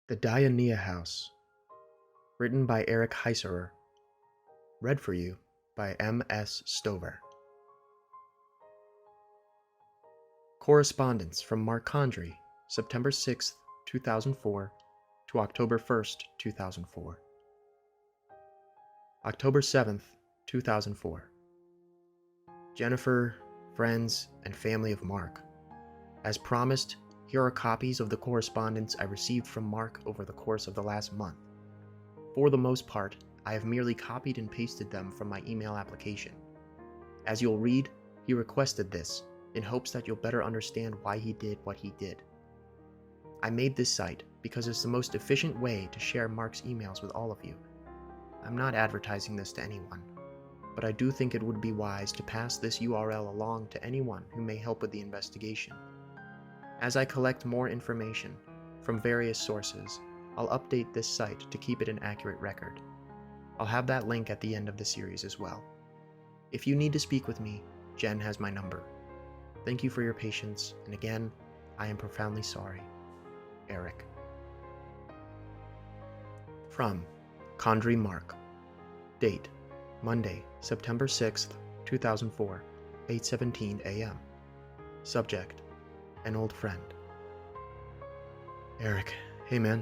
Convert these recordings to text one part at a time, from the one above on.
The Dionaea House, written by Eric Heisserer, read for you by M.S. Stover. Correspondence from Mark Condry, September 6th, 2004 to October 1st, 2004. October 7th, 2004. Jennifer, friends, and family of Mark. As promised, here are copies of the correspondence I received from Mark over the course of the last month. For the most part, I have merely copied and pasted them from my email application. As you'll read, he requested this in hopes that you'll better understand why he did what he did. I made this site because it's the most efficient way to share Mark's emails with all of you. I'm not advertising this to anyone, but I do think it would be wise to pass this URL along to anyone who may help with the investigation. As I collect more information from various sources, I'll update this site to keep it an accurate record. I'll have that link at the end of the series as well. If you need to speak with me, Jen has my number. Thank you for your patience, and again, I am profoundly sorry. Eric. From Condry Mark. Date: Monday, September 6th, 2004, 8:17 a.m. Subject: an old friend. Eric, hey man.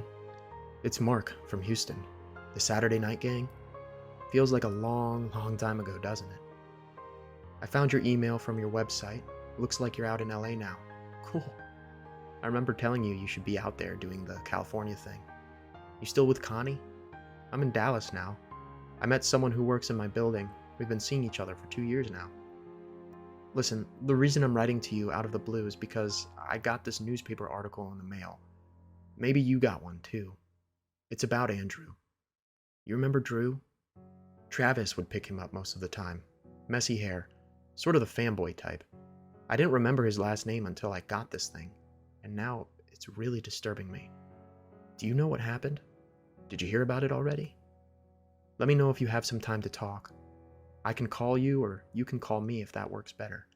It's Mark from Houston. The Saturday Night Gang? Feels like a long time ago, doesn't it? I found your email from your website. Looks like you're out in LA now. Cool. I remember telling you you should be out there doing the California thing. You still with Connie? I'm in Dallas now. I met someone who works in my building. We've been seeing each other for 2 years now. Listen, the reason I'm writing to you out of the blue is because I got this newspaper article in the mail. Maybe you got one too. It's about Andrew. You remember Drew? Travis would pick him up most of the time. Messy hair. Sort of the fanboy type. I didn't remember his last name until I got this thing, and now it's really disturbing me. Do you know what happened? Did you hear about it already? Let me know if you have some time to talk. I can call you, or you can call me if that works better.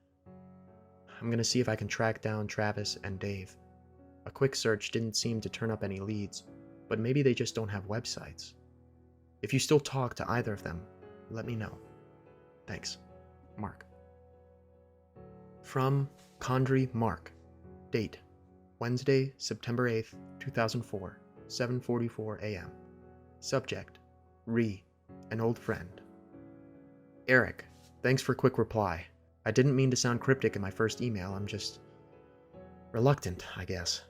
I'm gonna see if I can track down Travis and Dave. A quick search didn't seem to turn up any leads, but maybe they just don't have websites. If you still talk to either of them, let me know. Thanks. Mark. From Condry Mark. Date: Wednesday, September 8th, 2004, 7:44 a.m. Subject: an old friend. Eric, thanks for quick reply. I didn't mean to sound cryptic in my first email. I'm just reluctant, I guess.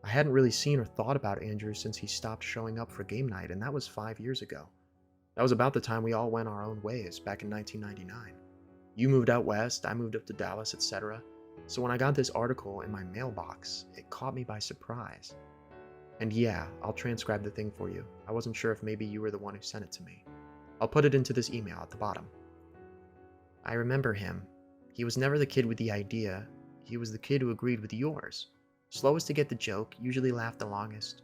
I hadn't really seen or thought about Andrew since he stopped showing up for game night, and that was 5 years ago. That was about the time we all went our own ways, back in 1999. You moved out west, I moved up to Dallas, etc. So when I got this article in my mailbox, it caught me by surprise. And yeah, I'll transcribe the thing for you. I wasn't sure if maybe you were the one who sent it to me. I'll put it into this email at the bottom. I remember him. He was never the kid with the idea. He was the kid who agreed with yours. Slowest to get the joke, usually laughed the longest.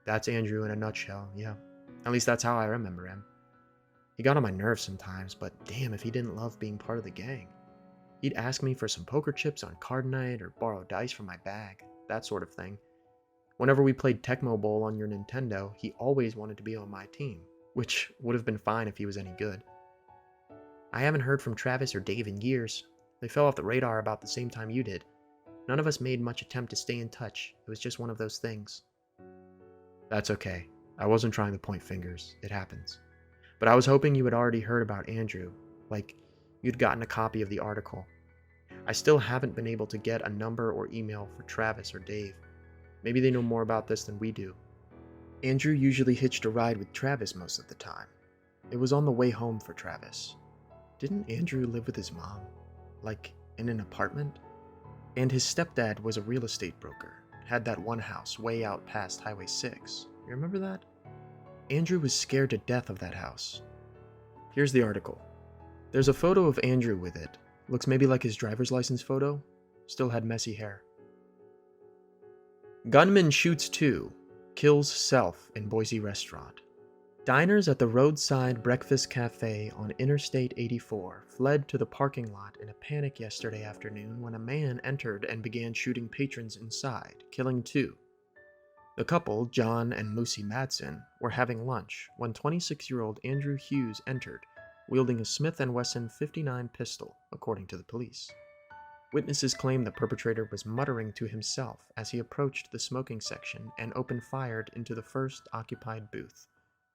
That's Andrew in a nutshell, yeah. At least that's how I remember him. He got on my nerves sometimes, but damn if he didn't love being part of the gang. He'd ask me for some poker chips on card night or borrow dice from my bag, that sort of thing. Whenever we played Tecmo Bowl on your Nintendo, he always wanted to be on my team, which would have been fine if he was any good. I haven't heard from Travis or Dave in years. They fell off the radar about the same time you did. None of us made much attempt to stay in touch. It was just one of those things. That's okay. I wasn't trying to point fingers. It happens. But I was hoping you had already heard about Andrew, like you'd gotten a copy of the article. I still haven't been able to get a number or email for Travis or Dave. Maybe they know more about this than we do. Andrew usually hitched a ride with Travis most of the time. It was on the way home for Travis. Didn't Andrew live with his mom? Like, in an apartment? And his stepdad was a real estate broker. Had that one house way out past Highway 6. You remember that? Andrew was scared to death of that house. Here's the article. There's a photo of Andrew with it. Looks maybe like his driver's license photo. Still had messy hair. Gunman shoots 2. Kills self in Boise restaurant. Diners at the roadside breakfast cafe on Interstate 84 fled to the parking lot in a panic yesterday afternoon when a man entered and began shooting patrons inside, killing 2. The couple, John and Lucy Madson, were having lunch when 26-year-old Andrew Hughes entered, wielding a Smith & Wesson .59 pistol, according to the police. Witnesses claim the perpetrator was muttering to himself as he approached the smoking section and opened fire into the first occupied booth,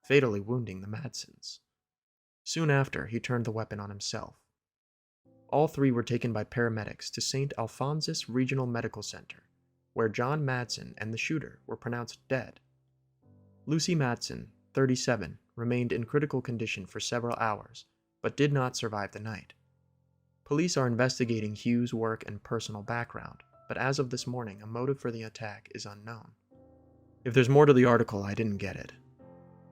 fatally wounding the Madsons. Soon after, he turned the weapon on himself. All three were taken by paramedics to St. Alphonsus Regional Medical Center, where John Madson and the shooter were pronounced dead. Lucy Madson, 37, remained in critical condition for several hours, but did not survive the night. Police are investigating Hughes' work and personal background, but as of this morning, a motive for the attack is unknown. If there's more to the article, I didn't get it.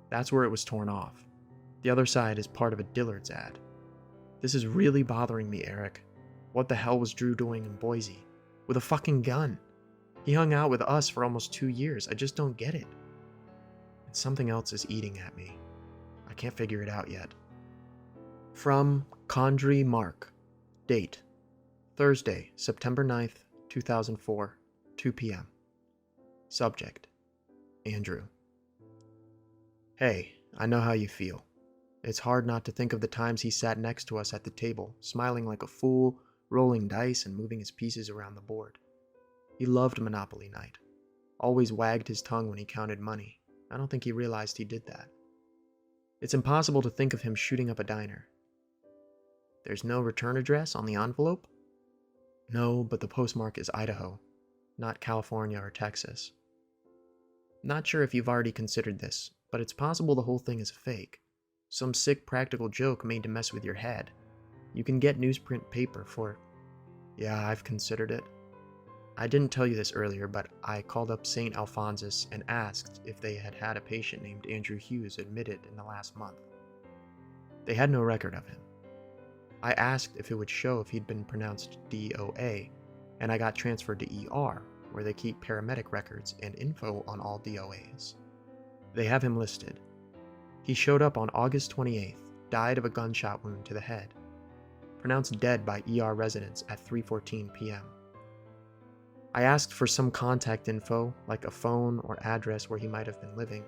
That's where it was torn off. The other side is part of a Dillard's ad. This is really bothering me, Eric. What the hell was Drew doing in Boise? With a fucking gun? He hung out with us for almost 2 years. I just don't get it. And something else is eating at me. I can't figure it out yet. From Condry Mark. Date: Thursday, September 9th, 2004, 2 p.m. Subject: Andrew. Hey, I know how you feel. It's hard not to think of the times he sat next to us at the table, smiling like a fool, rolling dice and moving his pieces around the board. He loved Monopoly night. Always wagged his tongue when he counted money. I don't think he realized he did that. It's impossible to think of him shooting up a diner. There's no return address on the envelope? No, but the postmark is Idaho, not California or Texas. Not sure if you've already considered this, but it's possible the whole thing is a fake. Some sick practical joke made to mess with your head. You can get newsprint paper for... Yeah, I've considered it. I didn't tell you this earlier, but I called up St. Alphonsus and asked if they had had a patient named Andrew Hughes admitted in the last month. They had no record of him. I asked if it would show if he'd been pronounced DOA, and I got transferred to ER, where they keep paramedic records and info on all DOAs. They have him listed. He showed up on August 28th, died of a gunshot wound to the head. Pronounced dead by ER residents at 3:14 p.m. I asked for some contact info, like a phone or address where he might have been living.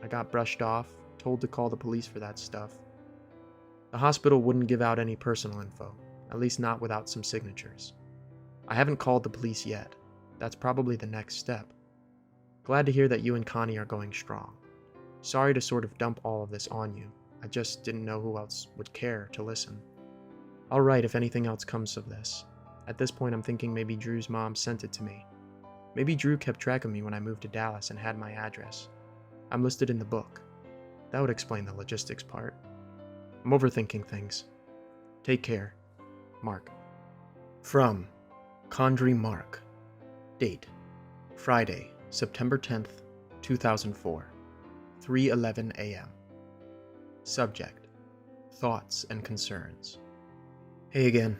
I got brushed off, told to call the police for that stuff. The hospital wouldn't give out any personal info, at least not without some signatures. I haven't called the police yet. That's probably the next step. Glad to hear that you and Connie are going strong. Sorry to sort of dump all of this on you. I just didn't know who else would care to listen. I'll write if anything else comes of this. At this point, I'm thinking maybe Drew's mom sent it to me. Maybe Drew kept track of me when I moved to Dallas and had my address. I'm listed in the book. That would explain the logistics part. I'm overthinking things. Take care. Mark. From Condry Mark. Date: Friday, September 10th, 2004, 3:11 a.m. Subject: Thoughts and concerns. Hey again.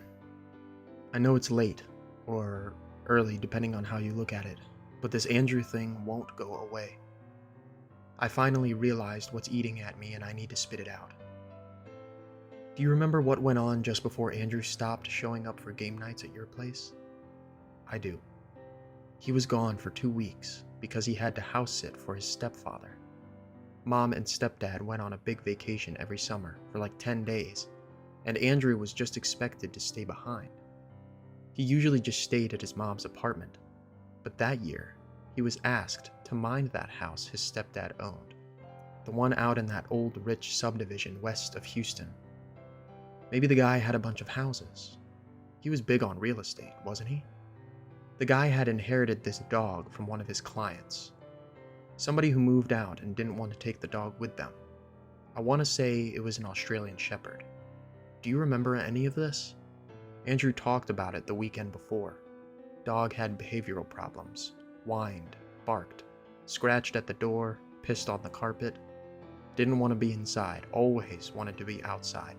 I know it's late, or early depending on how you look at it, but this Andrew thing won't go away. I finally realized what's eating at me and I need to spit it out. Do you remember what went on just before Andrew stopped showing up for game nights at your place? I do. He was gone for 2 weeks because he had to house sit for his stepfather. Mom and stepdad went on a big vacation every summer for like 10 days, and Andrew was just expected to stay behind. He usually just stayed at his mom's apartment, but that year, he was asked to mind that house his stepdad owned, the one out in that old rich subdivision west of Houston. Maybe the guy had a bunch of houses. He was big on real estate, wasn't he? The guy had inherited this dog from one of his clients. Somebody who moved out and didn't want to take the dog with them. I want to say it was an Australian Shepherd. Do you remember any of this? Andrew talked about it the weekend before. Dog had behavioral problems, whined, barked, scratched at the door, pissed on the carpet. Didn't want to be inside, always wanted to be outside.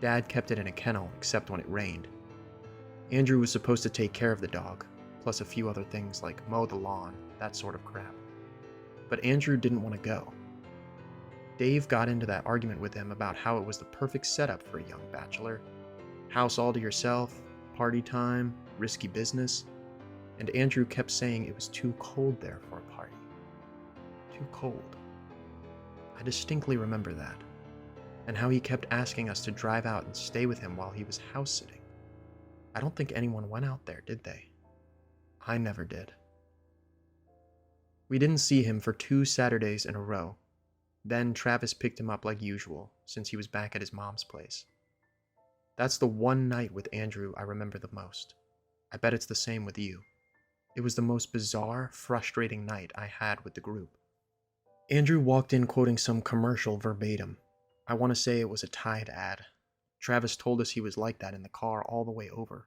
Dad kept it in a kennel except when it rained. Andrew was supposed to take care of the dog, plus a few other things like mow the lawn, that sort of crap. But Andrew didn't want to go. Dave got into that argument with him about how it was the perfect setup for a young bachelor. House all to yourself, party time, risky business, and Andrew kept saying it was too cold there for a party. too cold. I distinctly remember that, and how he kept asking us to drive out and stay with him while he was house sitting. I don't think anyone went out there, did they? I never did. We didn't see him for 2 Saturdays in a row. Then Travis picked him up like usual, since he was back at his mom's place. That's the one night with Andrew I remember the most. I bet it's the same with you. It was the most bizarre, frustrating night I had with the group. Andrew walked in quoting some commercial verbatim. I want to say it was a Tide ad. Travis told us he was like that in the car all the way over.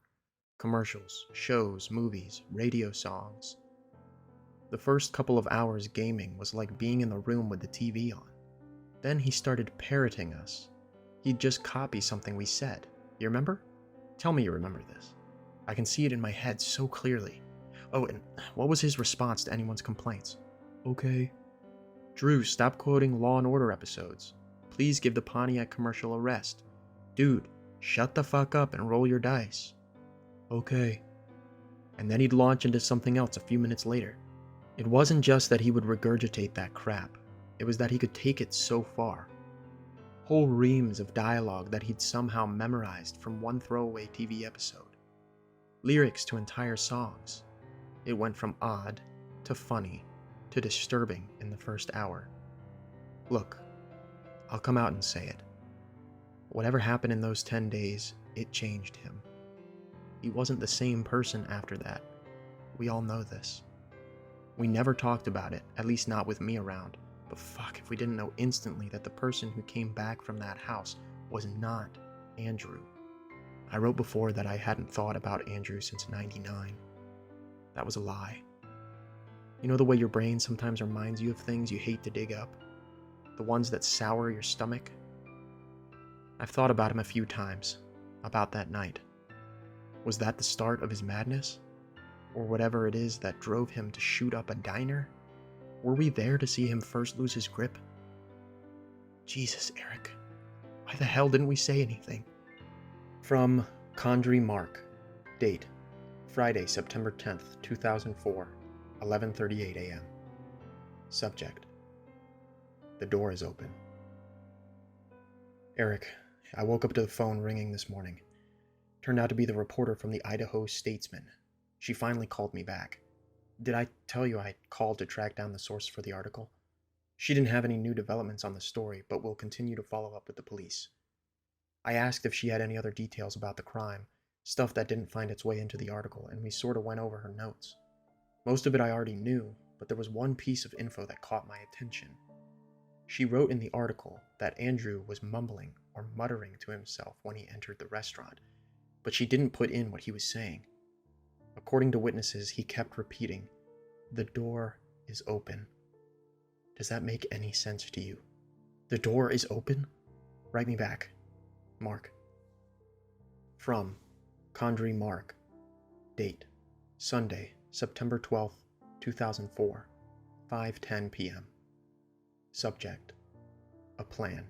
Commercials, shows, movies, radio songs. The first couple of hours gaming was like being in the room with the TV on. Then he started parroting us. He'd just copy something we said. You remember? Tell me you remember this. I can see it in my head so clearly. Oh, and what was his response to anyone's complaints? Okay. Drew, stop quoting Law and Order episodes. Please give the Pontiac commercial a rest. Dude, shut the fuck up and roll your dice. Okay. And then he'd launch into something else a few minutes later. It wasn't just that he would regurgitate that crap. It was that he could take it so far. Whole reams of dialogue that he'd somehow memorized from one throwaway TV episode. Lyrics to entire songs. It went from odd to funny to disturbing in the first hour. Look, I'll come out and say it. Whatever happened in those 10 days, it changed him. He wasn't the same person after that. We all know this. We never talked about it, at least not with me around. But fuck if we didn't know instantly that the person who came back from that house was not Andrew. I wrote before that I hadn't thought about Andrew since '99. That was a lie. You know the way your brain sometimes reminds you of things you hate to dig up? The ones that sour your stomach? I've thought about him a few times, about that night. Was that the start of his madness? Or whatever it is that drove him to shoot up a diner? Were we there to see him first lose his grip? Jesus, Eric. Why the hell didn't we say anything? From Condry Mark. Date: Friday, September 10th, 2004, 11:38 a.m. Subject: The door is open. Eric, I woke up to the phone ringing this morning. Turned out to be the reporter from the Idaho Statesman. She finally called me back. Did I tell you I called to track down the source for the article? She didn't have any new developments on the story, but will continue to follow up with the police. I asked if she had any other details about the crime, stuff that didn't find its way into the article, and we sort of went over her notes. Most of it I already knew, but there was one piece of info that caught my attention. She wrote in the article that Andrew was mumbling or muttering to himself when he entered the restaurant, but she didn't put in what he was saying. According to witnesses, he kept repeating, "The door is open." Does that make any sense to you? The door is open? Write me back. Mark. From Condry Mark. Date: Sunday, September 12th, 2004, 5:10 p.m. Subject: A plan.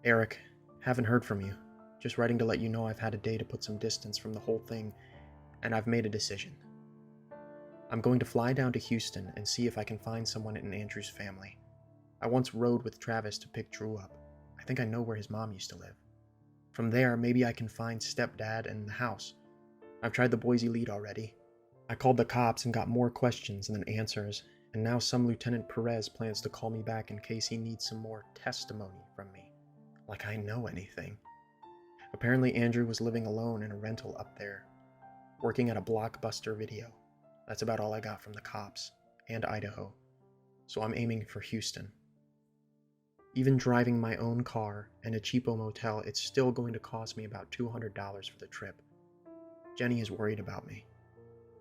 Eric, haven't heard from you. Just writing to let you know I've had a day to put some distance from the whole thing, and I've made a decision. I'm going to fly down to Houston and see if I can find someone in Andrew's family. I once rode with Travis to pick Drew up. I think I know where his mom used to live. From there, maybe I can find stepdad and the house. I've tried the Boise lead already. I called the cops and got more questions than answers, and now some Lieutenant Perez plans to call me back in case he needs some more testimony from me. Like I know anything. Apparently Andrew was living alone in a rental up there, working at a Blockbuster Video. That's about all I got from the cops, and Idaho, so I'm aiming for Houston. Even driving my own car and a cheapo motel, it's still going to cost me about $200 for the trip. Jenny is worried about me.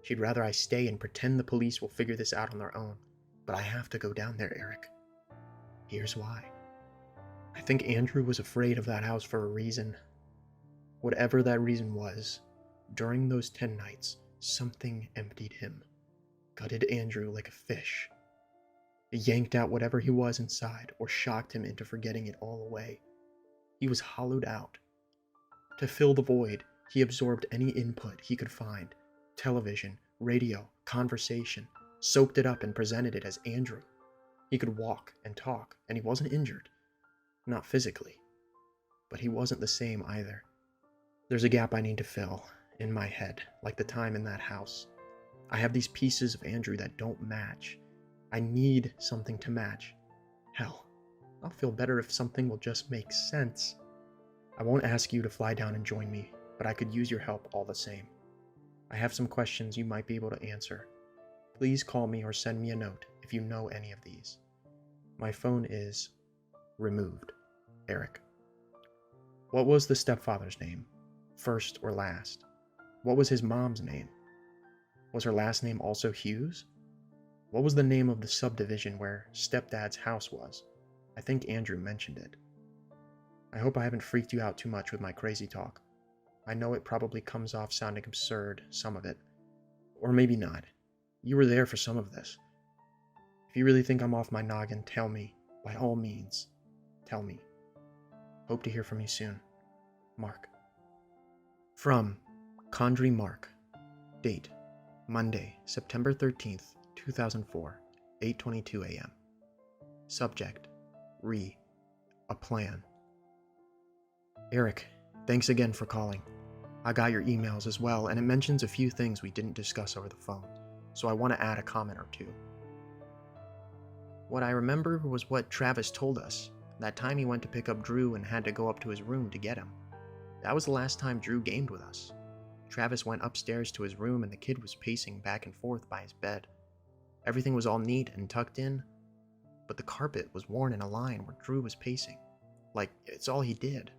She'd rather I stay and pretend the police will figure this out on their own, but I have to go down there, Eric. Here's why. I think Andrew was afraid of that house for a reason. Whatever that reason was, during those 10 nights, something emptied him, gutted Andrew like a fish. It yanked out whatever he was inside, or shocked him into forgetting it all away. He was hollowed out. To fill the void, he absorbed any input he could find: television, radio, conversation. soaked it up and presented it as Andrew. He could walk and talk, and he wasn't injured. Not physically. But he wasn't the same either. There's a gap I need to fill in my head, like the time in that house. I have these pieces of Andrew that don't match. I need something to match. Hell, I'll feel better if something will just make sense. I won't ask you to fly down and join me, but I could use your help all the same. I have some questions you might be able to answer. Please call me or send me a note if you know any of these. My phone is removed. Eric. What was the stepfather's name? First or last? What was his mom's name? Was her last name also Hughes? What was the name of the subdivision where stepdad's house was? I think Andrew mentioned it. I hope I haven't freaked you out too much with my crazy talk. I know it probably comes off sounding absurd, some of it. Or maybe not. You were there for some of this. If you really think I'm off my noggin, tell me. By all means, tell me. Hope to hear from you soon. Mark. From Condry Mark. Date: Monday, September 13th, 2004, 8:22 a.m. Subject: a plan. Eric, thanks again for calling. I got your emails as well, and it mentions a few things we didn't discuss over the phone, so I want to add a comment or two. What I remember was what Travis told us, that time he went to pick up Drew and had to go up to his room to get him. That was the last time Drew gamed with us. Travis went upstairs to his room and the kid was pacing back and forth by his bed. Everything was all neat and tucked in, but the carpet was worn in a line where Drew was pacing. Like, it's all he did.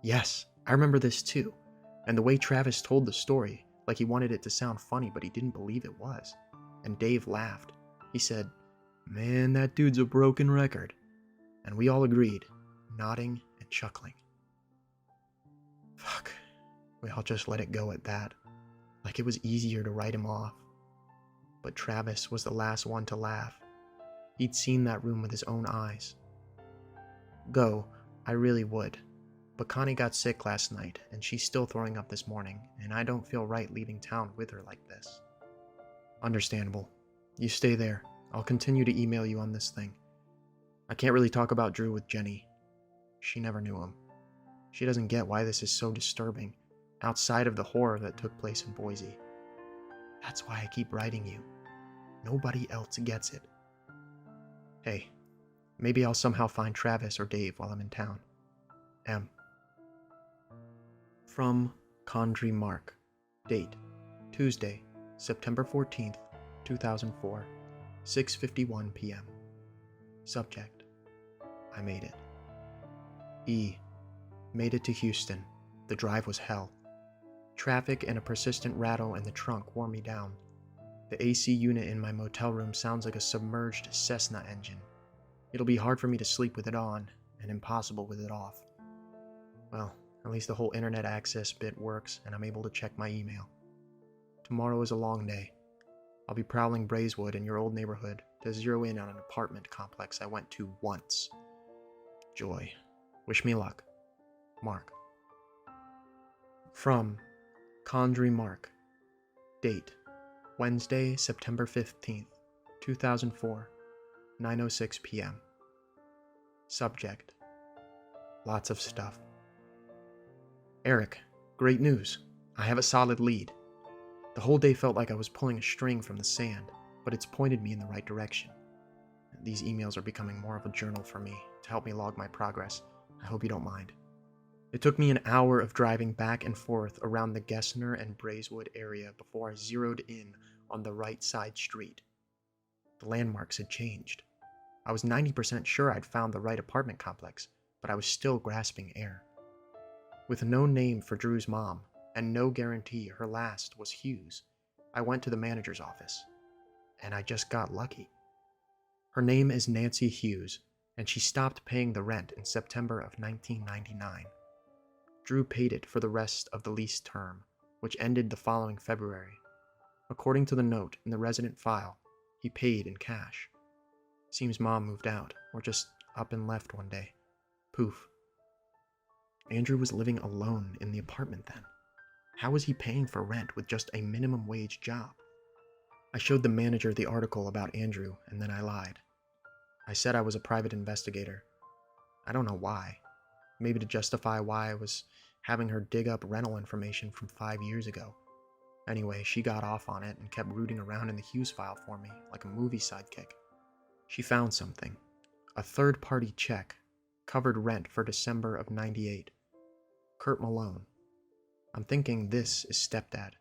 Yes, I remember this too. And the way Travis told the story, like he wanted it to sound funny, but he didn't believe it was. And Dave laughed. He said, "Man, that dude's a broken record." And we all agreed, nodding and chuckling. Fuck. We all just let it go at that. Like it was easier to write him off. But Travis was the last one to laugh. He'd seen that room with his own eyes. Go, I really would. But Connie got sick last night, and she's still throwing up this morning, and I don't feel right leaving town with her like this. Understandable. You stay there. I'll continue to email you on this thing. I can't really talk about Drew with Jenny. She never knew him. She doesn't get why this is so disturbing, outside of the horror that took place in Boise. That's why I keep writing you. Nobody else gets it. Hey, maybe I'll somehow find Travis or Dave while I'm in town. M. From Condry Mark. Date: Tuesday, September 14th, 2004, 6:51 p.m. Subject: I made it. E. Made it to Houston. The drive was hell. Traffic and a persistent rattle in the trunk wore me down. The AC unit in my motel room sounds like a submerged Cessna engine. It'll be hard for me to sleep with it on, and impossible with it off. Well, at least the whole internet access bit works, and I'm able to check my email. Tomorrow is a long day. I'll be prowling Braeswood in your old neighborhood to zero in on an apartment complex I went to once. Joy. Wish me luck. Mark. From Condry Mark. Date: Wednesday, September 15th, 2004, 9:06 p.m. Subject: Lots of stuff. Eric, great news. I have a solid lead. The whole day felt like I was pulling a string from the sand, but it's pointed me in the right direction. These emails are becoming more of a journal for me to help me log my progress. I hope you don't mind. It took me an hour of driving back and forth around the Gessner and Braeswood area before I zeroed in on the right side street. The landmarks had changed. I was 90% sure I'd found the right apartment complex, but I was still grasping air. With no name for Drew's mom, and no guarantee her last was Hughes, I went to the manager's office. And I just got lucky. Her name is Nancy Hughes, and she stopped paying the rent in September of 1999. Drew paid it for the rest of the lease term, which ended the following February. According to the note in the resident file, he paid in cash. Seems Mom moved out, or just up and left one day. Poof. Andrew was living alone in the apartment then. How was he paying for rent with just a minimum wage job? I showed the manager the article about Andrew, and then I lied. I said I was a private investigator. I don't know why. Maybe to justify why I was having her dig up rental information from 5 years ago. Anyway, she got off on it and kept rooting around in the Hughes file for me, like a movie sidekick. She found something. A third-party check. Covered rent for December of '98. Kurt Malone. I'm thinking this is stepdad.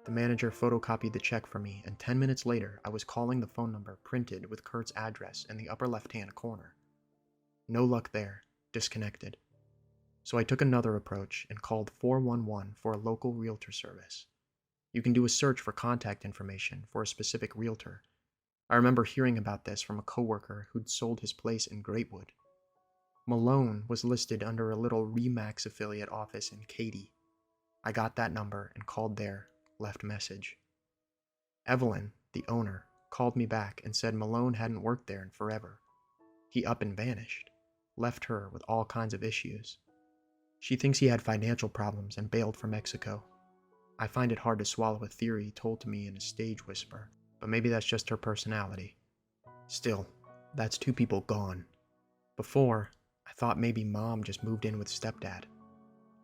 The manager photocopied the check for me, and 10 minutes later, I was calling the phone number printed with Kurt's address in the upper left-hand corner. No luck there. Disconnected. So I took another approach and called 411 for a local realtor service. You can do a search for contact information for a specific realtor. I remember hearing about this from a coworker who'd sold his place in Greatwood. Malone was listed under a little Remax affiliate office in Katy. I got that number and called there, left message. Evelyn, the owner, called me back and said Malone hadn't worked there in forever. He up and vanished, left her with all kinds of issues. She thinks he had financial problems and bailed for Mexico. I find it hard to swallow a theory told to me in a stage whisper, but maybe that's just her personality. Still, that's 2 people gone. Before, I thought maybe Mom just moved in with stepdad.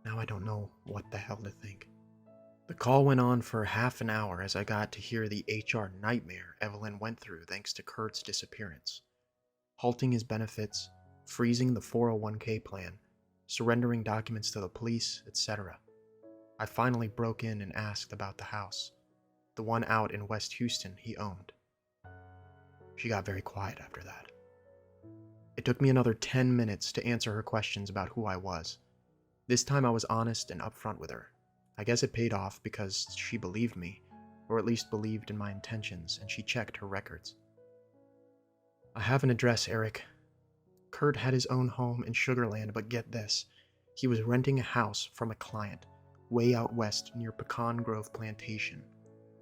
Now I don't know what the hell to think. The call went on for half an hour as I got to hear the HR nightmare Evelyn went through thanks to Kurt's disappearance. Halting his benefits, freezing the 401k plan, surrendering documents to the police, etc. I finally broke in and asked about the house, the one out in West Houston he owned. She got very quiet after that. It took me another 10 minutes to answer her questions about who I was. This time I was honest and upfront with her. I guess it paid off because she believed me, or at least believed in my intentions, and she checked her records. I have an address, Eric. Kurt had his own home in Sugar Land, but get this. He was renting a house from a client, way out west near Pecan Grove Plantation.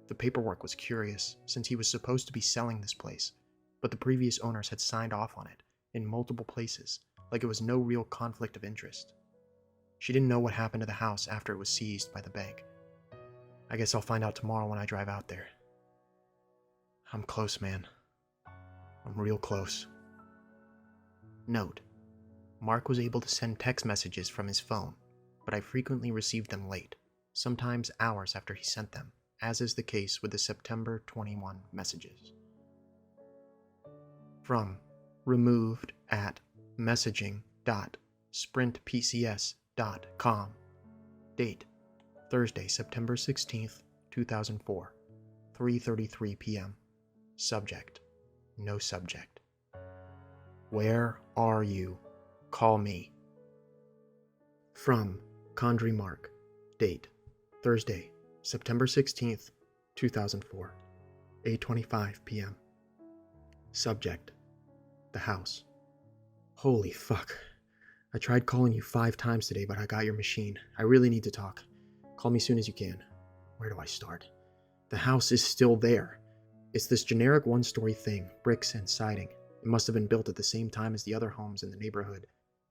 The paperwork was curious, since he was supposed to be selling this place, but the previous owners had signed off on it, in multiple places, like it was no real conflict of interest. She didn't know what happened to the house after it was seized by the bank. I guess I'll find out tomorrow when I drive out there. I'm close, man. I'm real close. Note: Mark was able to send text messages from his phone, but I frequently received them late, sometimes hours after he sent them, as is the case with the September 21 messages. From removed at messaging.sprintpcs.com. Date: Thursday, September 16th, 2004, 3:33 p.m. Subject: no subject. Where are you? Call me. From Condry Mark. Date: Thursday, September 16th, 2004, 8:25 p.m. Subject: the house. Holy fuck. I tried calling you 5 times today, but I got your machine. I really need to talk. Call me soon as you can. Where do I start? The house is still there. It's this generic one-story thing, bricks and siding. It must have been built at the same time as the other homes in the neighborhood,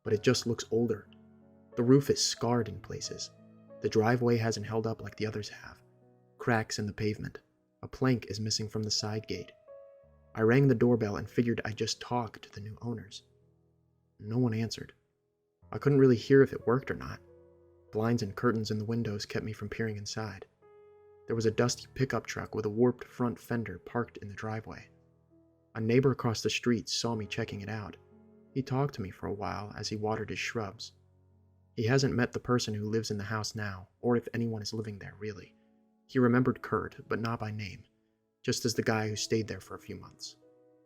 but it just looks older. The roof is scarred in places. The driveway hasn't held up like the others have. Cracks in the pavement. A plank is missing from the side gate. I rang the doorbell and figured I'd just talk to the new owners. No one answered. I couldn't really hear if it worked or not. Blinds and curtains in the windows kept me from peering inside. There was a dusty pickup truck with a warped front fender parked in the driveway. A neighbor across the street saw me checking it out. He talked to me for a while as he watered his shrubs. He hasn't met the person who lives in the house now, or if anyone is living there, really. He remembered Kurt, but not by name, just as the guy who stayed there for a few months.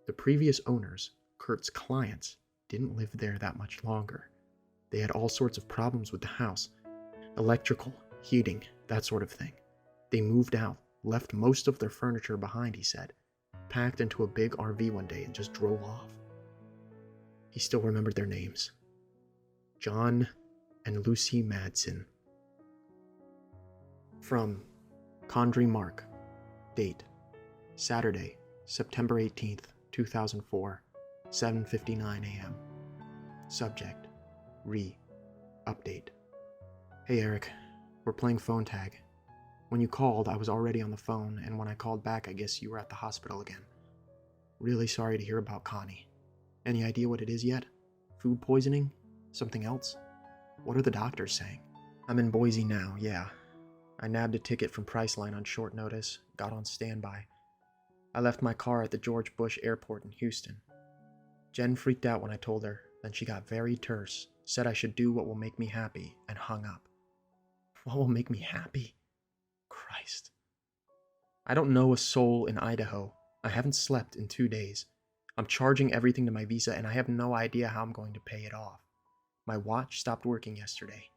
The previous owners, Kurt's clients, didn't live there that much longer. They had all sorts of problems with the house. Electrical, heating, that sort of thing. They moved out, left most of their furniture behind, he said, packed into a big RV one day and just drove off. He still remembered their names. John and Lucy Madson. From Condry Mark. Date: Saturday, September 18th, 2004, 7:59 a.m. Subject: Update. Hey Eric, we're playing phone tag. When you called, I was already on the phone, and when I called back, I guess you were at the hospital again. Really sorry to hear about Connie. Any idea what it is yet? Food poisoning? Something else? What are the doctors saying? I'm in Boise now, yeah. I nabbed a ticket from Priceline on short notice, got on standby. I left my car at the George Bush Airport in Houston. Jen freaked out when I told her, then she got very terse, said I should do what will make me happy, and hung up. What will make me happy? Christ. I don't know a soul in Idaho. I haven't slept in 2 days. I'm charging everything to my visa, and I have no idea how I'm going to pay it off. My watch stopped working yesterday.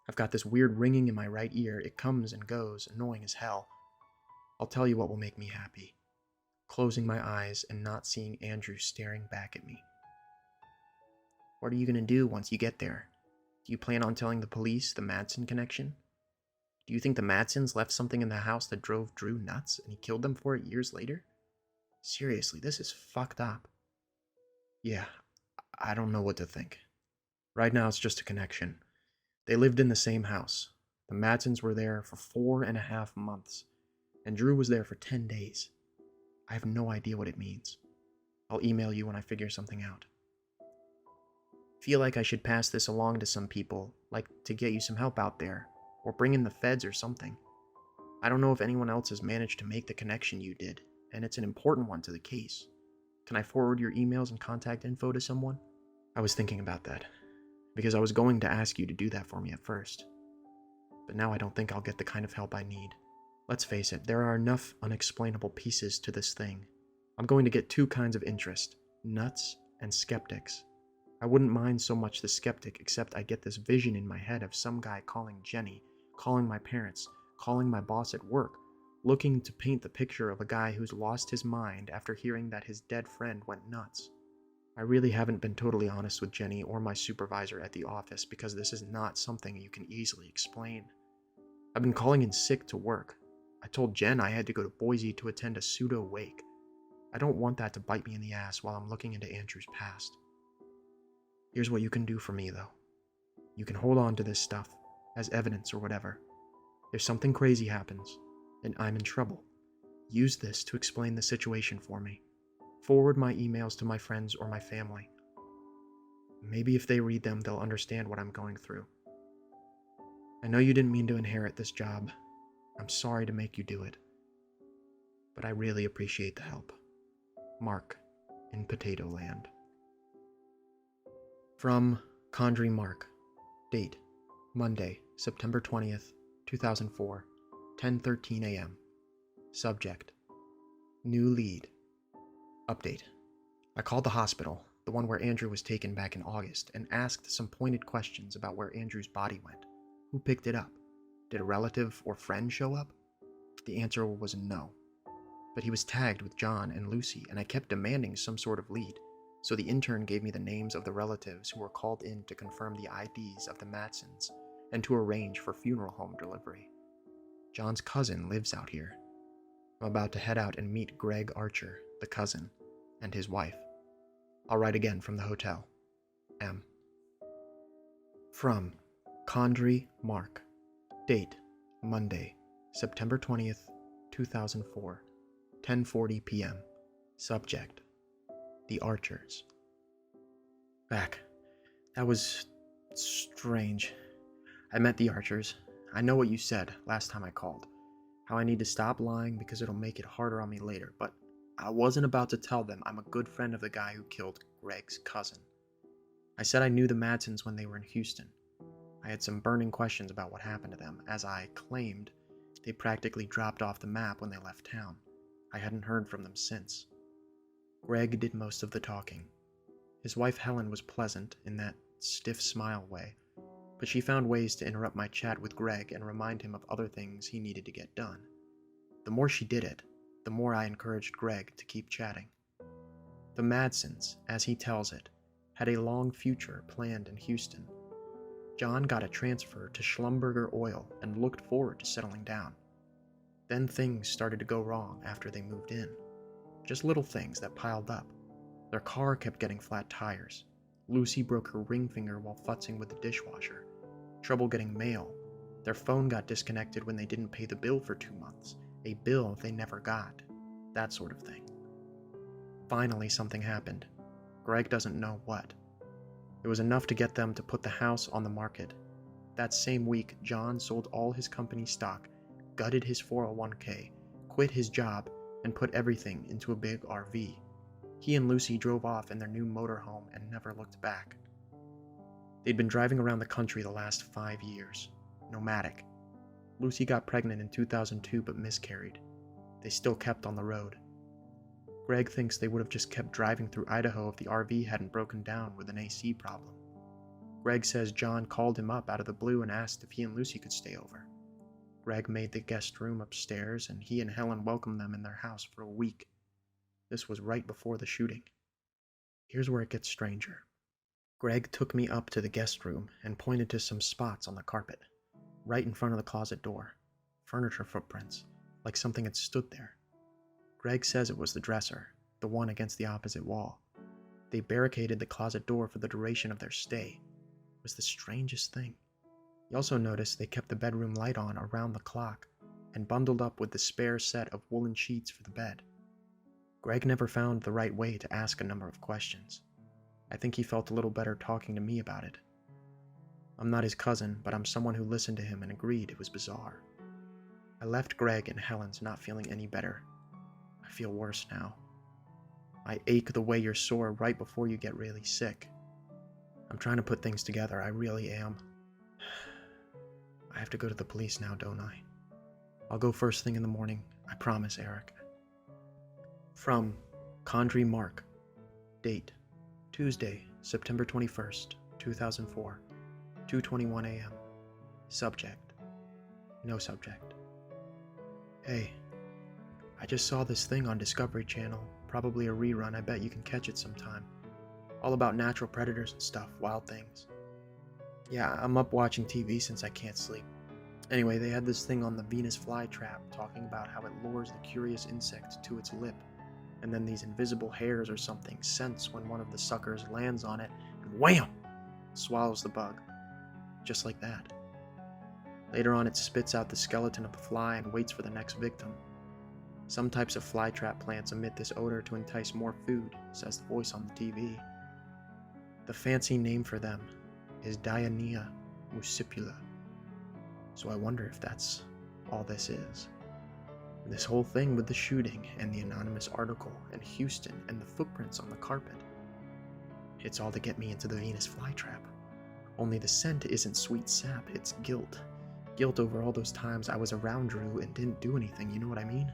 I've got this weird ringing in my right ear. It comes and goes, annoying as hell. I'll tell you what will make me happy. Closing my eyes and not seeing Andrew staring back at me. What are you going to do once you get there? Do you plan on telling the police the Madson connection? Do you think the Madsons left something in the house that drove Drew nuts and he killed them for it years later? Seriously, this is fucked up. Yeah, I don't know what to think. Right now it's just a connection. They lived in the same house. The Madsons were there for 4.5 months, and Drew was there for 10 days. I have no idea what it means. I'll email you when I figure something out. Feel like I should pass this along to some people, like to get you some help out there, or bring in the feds or something. I don't know if anyone else has managed to make the connection you did, and it's an important one to the case. Can I forward your emails and contact info to someone? I was thinking about that, because I was going to ask you to do that for me at first. But now I don't think I'll get the kind of help I need. Let's face it, there are enough unexplainable pieces to this thing. I'm going to get 2 kinds of interest, nuts and skeptics. I wouldn't mind so much the skeptic, except I get this vision in my head of some guy calling Jenny, calling my parents, calling my boss at work, looking to paint the picture of a guy who's lost his mind after hearing that his dead friend went nuts. I really haven't been totally honest with Jenny or my supervisor at the office because this is not something you can easily explain. I've been calling in sick to work. I told Jen I had to go to Boise to attend a pseudo-wake. I don't want that to bite me in the ass while I'm looking into Andrew's past. Here's what you can do for me, though. You can hold on to this stuff, as evidence or whatever. If something crazy happens, and I'm in trouble, use this to explain the situation for me. Forward my emails to my friends or my family. Maybe if they read them, they'll understand what I'm going through. I know you didn't mean to inherit this job. I'm sorry to make you do it. But I really appreciate the help. Mark, in Potato Land. From Condry Mark. Date, Monday, September 20th, 2004, 10:13 a.m. Subject, new lead. Update. I called the hospital, the one where Andrew was taken back in August, and asked some pointed questions about where Andrew's body went. Who picked it up? Did a relative or friend show up? The answer was no. But he was tagged with John and Lucy, and I kept demanding some sort of lead, so the intern gave me the names of the relatives who were called in to confirm the IDs of the Madsons and to arrange for funeral home delivery. John's cousin lives out here. I'm about to head out and meet Greg Archer, the cousin, and his wife. I'll write again from the hotel. M. From Condry Mark. Date, Monday, September 20th, 2004, 10:40 p.m. Subject, the Archers. Back. That was strange. I met the Archers. I know what you said last time I called. How I need to stop lying because it'll make it harder on me later, but I wasn't about to tell them I'm a good friend of the guy who killed Greg's cousin. I said I knew the Madsons when they were in Houston. I had some burning questions about what happened to them, as I claimed they practically dropped off the map when they left town. I hadn't heard from them since. Greg did most of the talking. His wife Helen was pleasant in that stiff smile way, but she found ways to interrupt my chat with Greg and remind him of other things he needed to get done. The more she did it, the more I encouraged Greg to keep chatting. The Madsons, as he tells it, had a long future planned in Houston. John got a transfer to Schlumberger Oil and looked forward to settling down. Then things started to go wrong after they moved in. Just little things that piled up. Their car kept getting flat tires. Lucy broke her ring finger while futzing with the dishwasher. Trouble getting mail. Their phone got disconnected when they didn't pay the bill for 2 months, a bill they never got, that sort of thing. Finally, something happened. Greg doesn't know what. It was enough to get them to put the house on the market. That same week, John sold all his company stock, gutted his 401k, quit his job, and put everything into a big RV. He and Lucy drove off in their new motorhome and never looked back. They'd been driving around the country the last 5 years, nomadic. Lucy got pregnant in 2002 but miscarried. They still kept on the road. Greg thinks they would have just kept driving through Idaho if the RV hadn't broken down with an AC problem. Greg says John called him up out of the blue and asked if he and Lucy could stay over. Greg made the guest room upstairs, and he and Helen welcomed them in their house for a week. This was right before the shooting. Here's where it gets stranger. Greg took me up to the guest room and pointed to some spots on the carpet, right in front of the closet door. Furniture footprints, like something had stood there. Greg says it was the dresser, the one against the opposite wall. They barricaded the closet door for the duration of their stay. It was the strangest thing. He also noticed they kept the bedroom light on around the clock and bundled up with the spare set of woolen sheets for the bed. Greg never found the right way to ask a number of questions. I think he felt a little better talking to me about it. I'm not his cousin, but I'm someone who listened to him and agreed it was bizarre. I left Greg and Helen's not feeling any better. I feel worse now. I ache the way you're sore right before you get really sick. I'm trying to put things together, I really am. I have to go to the police now, don't I? I'll go first thing in the morning, I promise, Eric. From Condry Mark. Date: Tuesday, September 21st, 2004, 2:21 a.m. Subject: no subject. Hey, I just saw this thing on Discovery Channel, probably a rerun. I bet you can catch it sometime. All about natural predators and stuff, wild things. Yeah, I'm up watching TV since I can't sleep. Anyway, they had this thing on the Venus flytrap talking about how it lures the curious insect to its lip, and then these invisible hairs or something sense when one of the suckers lands on it, and wham! Swallows the bug. Just like that. Later on, it spits out the skeleton of the fly and waits for the next victim. Some types of flytrap plants emit this odor to entice more food, says the voice on the TV. The fancy name for them is Dionaea muscipula. So I wonder if that's all this is. This whole thing with the shooting and the anonymous article and Houston and the footprints on the carpet. It's all to get me into the Venus flytrap. Only the scent isn't sweet sap, it's guilt. Guilt over all those times I was around Drew and didn't do anything, you know what I mean?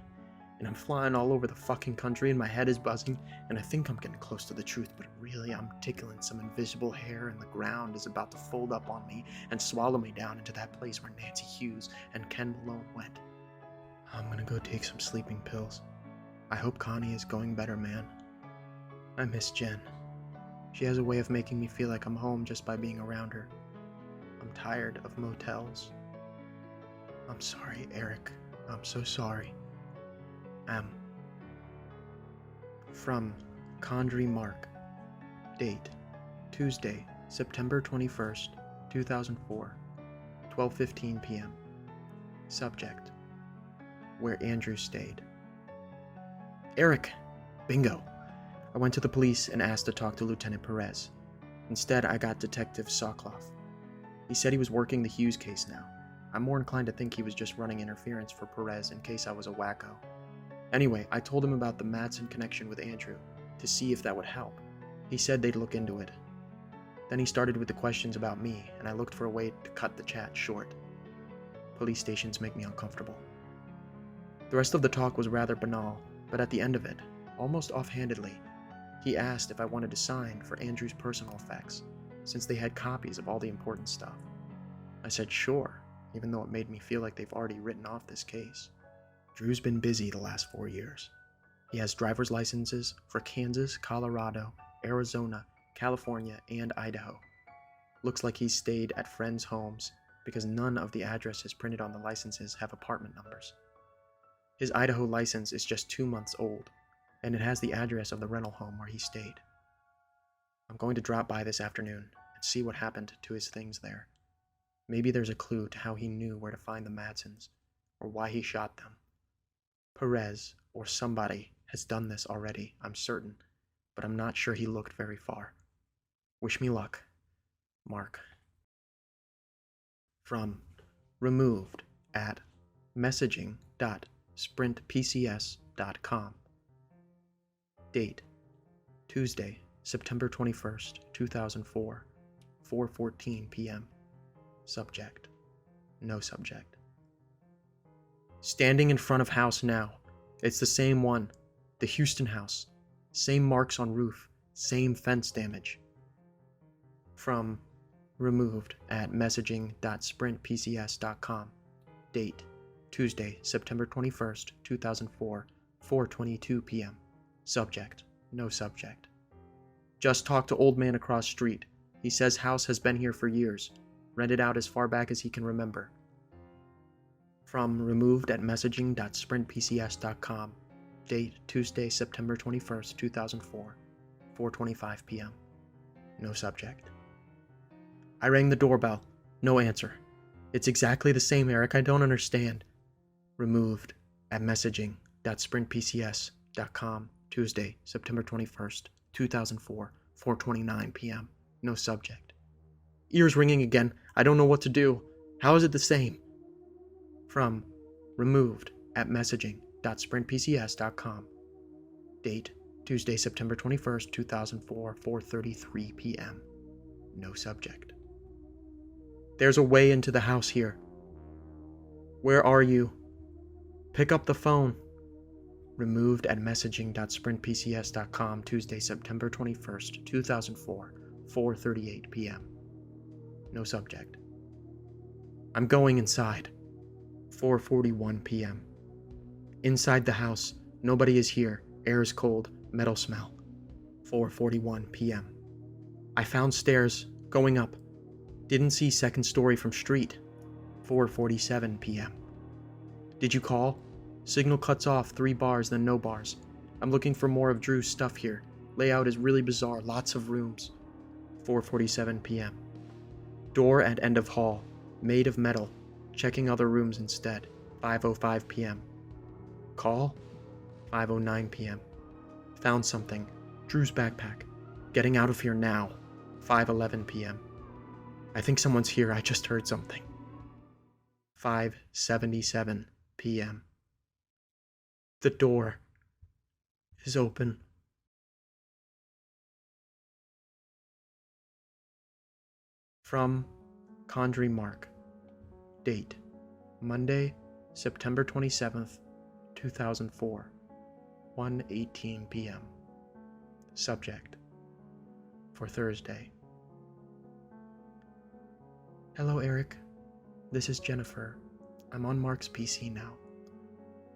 And I'm flying all over the fucking country and my head is buzzing and I think I'm getting close to the truth, but really I'm tickling some invisible hair and the ground is about to fold up on me and swallow me down into that place where Nancy Hughes and Ken Malone went. I'm gonna go take some sleeping pills. I hope Connie is going better, man. I miss Jen. She has a way of making me feel like I'm home just by being around her. I'm tired of motels. I'm sorry, Eric. I'm so sorry. From Condry Mark. Date: Tuesday, September 21st, 2004, 12:15 p.m. Subject: where Andrew stayed. Eric! Bingo! I went to the police and asked to talk to Lieutenant Perez. Instead, I got Detective Sokoloff. He said he was working the Hughes case now. I'm more inclined to think he was just running interference for Perez in case I was a wacko. Anyway, I told him about the Madson connection with Andrew, to see if that would help. He said they'd look into it. Then he started with the questions about me, and I looked for a way to cut the chat short. Police stations make me uncomfortable. The rest of the talk was rather banal, but at the end of it, almost offhandedly, he asked if I wanted to sign for Andrew's personal effects, since they had copies of all the important stuff. I said sure, even though it made me feel like they've already written off this case. Drew's been busy the last 4 years. He has driver's licenses for Kansas, Colorado, Arizona, California, and Idaho. Looks like he's stayed at friends' homes because none of the addresses printed on the licenses have apartment numbers. His Idaho license is just 2 months old, and it has the address of the rental home where he stayed. I'm going to drop by this afternoon and see what happened to his things there. Maybe there's a clue to how he knew where to find the Madsons, or why he shot them. Perez, or somebody, has done this already, I'm certain, but I'm not sure he looked very far. Wish me luck. Mark. From removed at messaging.sprintpcs.com. Date Tuesday, September 21st, 2004, 4:14 p.m. Subject no subject. Standing in front of house now. It's the same one. The Houston house. Same marks on roof. Same fence damage. From removed at messaging.sprintpcs.com. Date Tuesday, September 21st, 2004, 4:22 p.m. Subject no subject. Just talked to old man across street. He says house has been here for years. Rented out as far back as he can remember. From removed at messaging.sprintpcs.com. Date Tuesday, September 21st, 2004, 4:25 p.m. No subject. I rang the doorbell. No answer. It's exactly the same, Eric. I don't understand. Removed at messaging.sprintpcs.com. Tuesday, September 21st, 2004, 4:29 p.m. No subject. Ears ringing again. I don't know what to do. How is it the same? From removed at messaging.sprintpcs.com. Date Tuesday, September 21st, 2004, 4:33 p.m. No subject. There's a way into the house here. Where are you? Pick up the phone. Removed at messaging.sprintpcs.com. Tuesday, September 21st, 2004, 4:38 p.m. No subject. I'm going inside. 4:41 p.m. Inside the house. Nobody is here. Air is cold. Metal smell. 4:41 p.m. I found stairs. Going up. Didn't see second story from street. 4:47 p.m. Did you call? Signal cuts off 3 bars, then no bars. I'm looking for more of Drew's stuff here. Layout is really bizarre. Lots of rooms. 4:47 p.m. Door at end of hall. Made of metal. Checking other rooms instead. 5:05 p.m. Call? 5:09 p.m. Found something. Drew's backpack. Getting out of here now. 5:11 p.m. I think someone's here. I just heard something. 5:77 p.m. The door is open. From Condry Mark. Date Monday, September 27th, 2004, 1:18 p.m. Subject for Thursday. Hello, Eric. This is Jennifer. I'm on Mark's PC now.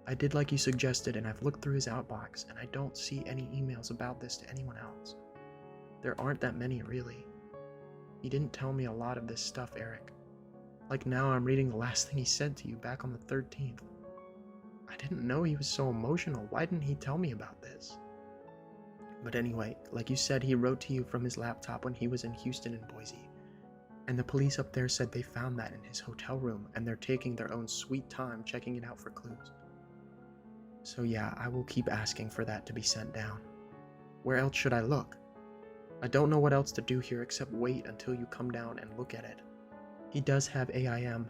I did like you suggested, and I've looked through his outbox, and I don't see any emails about this to anyone else. There aren't that many, really. He didn't tell me a lot of this stuff, Eric. Like now I'm reading the last thing he said to you back on the 13th. I didn't know he was so emotional. Why didn't he tell me about this? But anyway, like you said, he wrote to you from his laptop when he was in Houston and Boise. And the police up there said they found that in his hotel room, and they're taking their own sweet time checking it out for clues. So yeah, I will keep asking for that to be sent down. Where else should I look? I don't know what else to do here except wait until you come down and look at it. He does have AIM,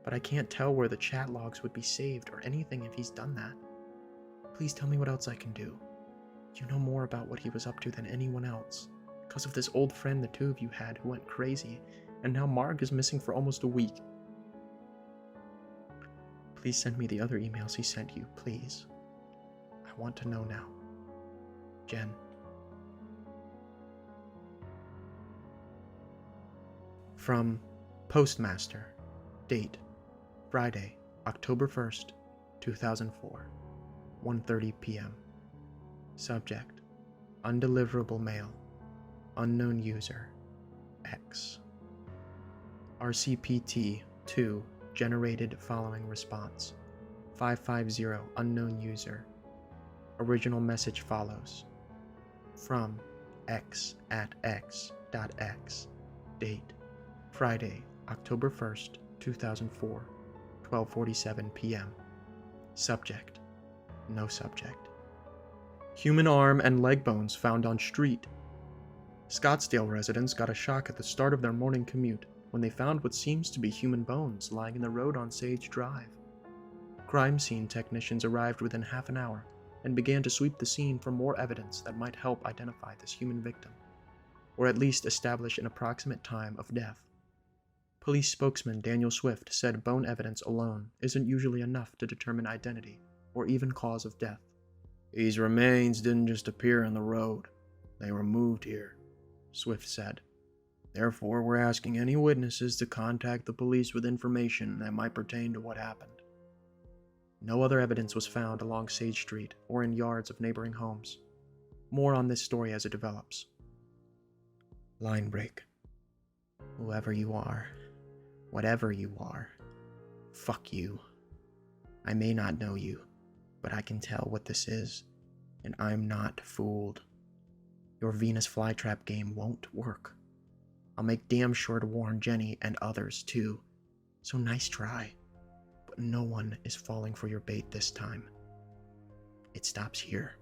but I can't tell where the chat logs would be saved or anything if he's done that. Please tell me what else I can do. You know more about what he was up to than anyone else, because of this old friend the two of you had who went crazy, and now Mark is missing for almost a week. Please send me the other emails he sent you, please. I want to know now. Jen. From Postmaster. Date Friday, October 1st, 2004, 1:30 p.m. Subject Undeliverable mail. Unknown user X. RCPT-2 generated following response. 550 unknown user. Original message follows. From x@x.x. Date Friday, October 1st, 2004, 12:47 p.m. Subject: no subject. Human arm and leg bones found on street. Scottsdale residents got a shock at the start of their morning commute when they found what seems to be human bones lying in the road on Sage Drive. Crime scene technicians arrived within half an hour and began to sweep the scene for more evidence that might help identify this human victim, or at least establish an approximate time of death. Police spokesman Daniel Swift said bone evidence alone isn't usually enough to determine identity or even cause of death. "These remains didn't just appear in the road. They were moved here," Swift said. "Therefore, we're asking any witnesses to contact the police with information that might pertain to what happened." No other evidence was found along Sage Street or in yards of neighboring homes. More on this story as it develops. Line break. Whoever you are, whatever you are, fuck you. I may not know you, but I can tell what this is, and I'm not fooled. Your Venus flytrap game won't work. I'll make damn sure to warn Jenny and others too, so nice try. But no one is falling for your bait this time. It stops here.